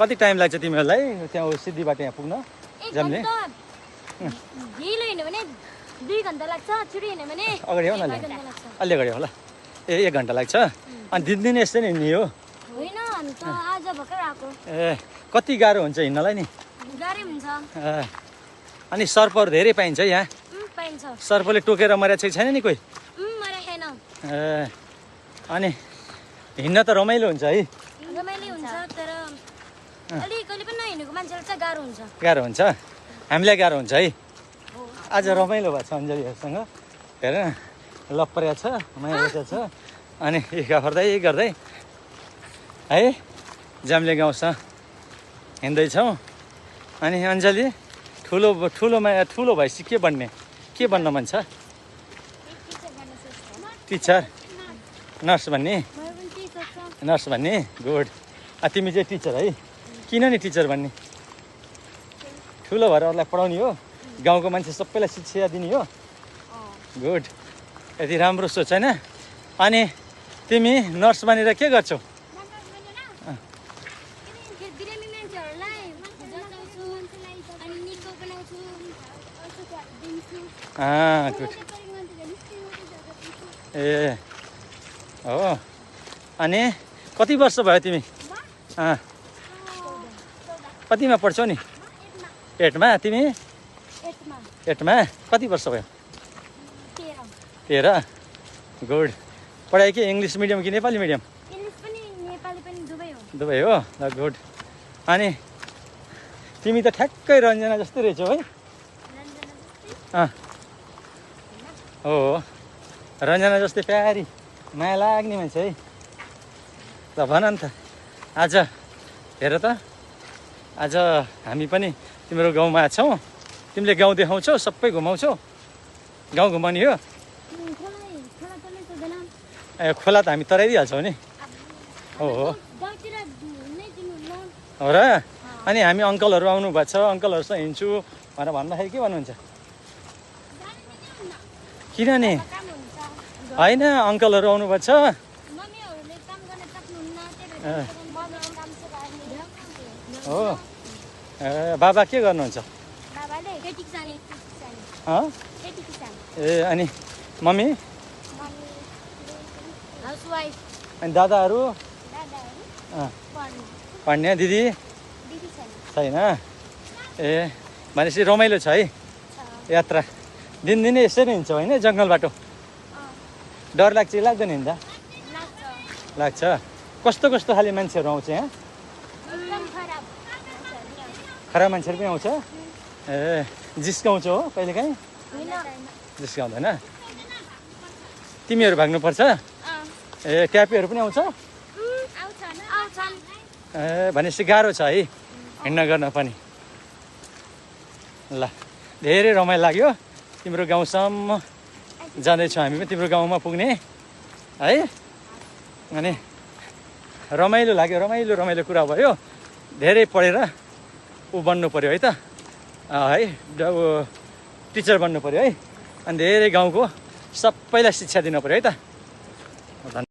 कति टाइम लाग्छ तिमीहरूलाई त्यहाँ सिद्धिबाट यहाँ पुग्न जाम्ले ढिलो हिँड्यो भने 2 घण्टा लाग्छ छिटो हिँड्यो भने अगाडि हो न अलि अगाडि होला ए 1 घण्टा लाग्छ अनि दिन यस्तै नि हिँड्ने हो होइन हामी त आज भर्खर आएको ए कति गाह्रो हुन्छ हिँड्नलाई नि गाह्रो हुन्छ अनि सर्पहरू धेरै पाइन्छ यहाँ पाइन्छ सर्पले टोकेर मरेको छैन नि कोही मरेन ए अनि हिँड्न त रमाइलो हुन्छ है रमाइलो हुन्छ तर अलिकति पनि नहिँडेको मान्छेलाई चाहिँ गाह्रो हुन्छ गाह्रो हुन्छ हामीलाई गाह्रो हुन्छ है आज रमाइलो भएको छ अञ्जलीहरूसँग हेर न लप्पर्या छ माया छ अनि एक गर्दै गर्दै है जाम्ले गाउँसँग हिँड्दैछौँ अनि अञ्जली ठुलो भएपछि के बन्न मन छ टिचर नर्स भन्ने गुड तिमी चाहिँ टिचर है किन नि टिचर भन्ने ठुलो भएर अरूलाई पढाउने हो गाउँको मान्छे सबैलाई शिक्षा दिने हो गुड यति राम्रो सोच होइन अनि तिमी नर्स बनेर के गर्छौ गुड ए हो अनि कति वर्ष भयो तिमी कतिमा पढ्छौ नि 8मा तिमी 8मा कति वर्ष भयो 13 गुड पढाइ के इङ्ग्लिस मिडियम कि नेपाली मिडियम दुवै हो ल गुड अनि तिमी त ठ्याक्कै रञ्जना जस्तै रहेछौ है हो रञ्जना जस्तै प्यारी माया लाग्ने मान्छे है ल भन नि त आज हेर त आज हामी पनि तिम्रो गाउँमा छौँ तिमीले गाउँ देखाउँछौ सबै घुमाउँछौ गाउँ घुमाउने हो ए खोला त हामी तराइदिइहाल्छौँ नि हो र अनि हामी अङ्कलहरू आउनु भएको छ अङ्कलहरूसँग हिँड्छु भनेर भन्दाखेरि के भन्नुहुन्छ किन नि होइन अङ्कलहरू आउनु भएको छ हो बाबा के गर्नुहुन्छ ए अनि मम्मी अनि दादाहरू पढ्ने दिदी छैन ए भनेपछि रमाइलो छ है यात्रा दिनदिनै यसरी हिँड्छौ होइन जङ्गल बाटो डर लाग्छ कि लाग्दैन हिँड्दा लाग्छ कस्तो कस्तो खाले मान्छेहरू आउँछ यहाँ खराब मान्छेहरू पनि आउँछ ए जिस्काउँछ हो कहिलेकाहीँ जिस्काउँदैन तिमीहरू भाग्नुपर्छ ए ट्यापीहरू पनि आउँछ ए भनेपछि गाह्रो छ है हिँड्न गर्न पनि ल धेरै रमाइलो लाग्यो तिम्रो गाउँसम्म जाँदैछौँ हामी पनि तिम्रो गाउँमा पुग्ने है अनि रमाइलो लाग्यो रमाइलो कुरा भयो धेरै पढेर बन्नु पऱ्यो है त है टिचर बन्नु पऱ्यो है अनि धेरै गाउँको सबैलाई शिक्षा दिनु पऱ्यो है त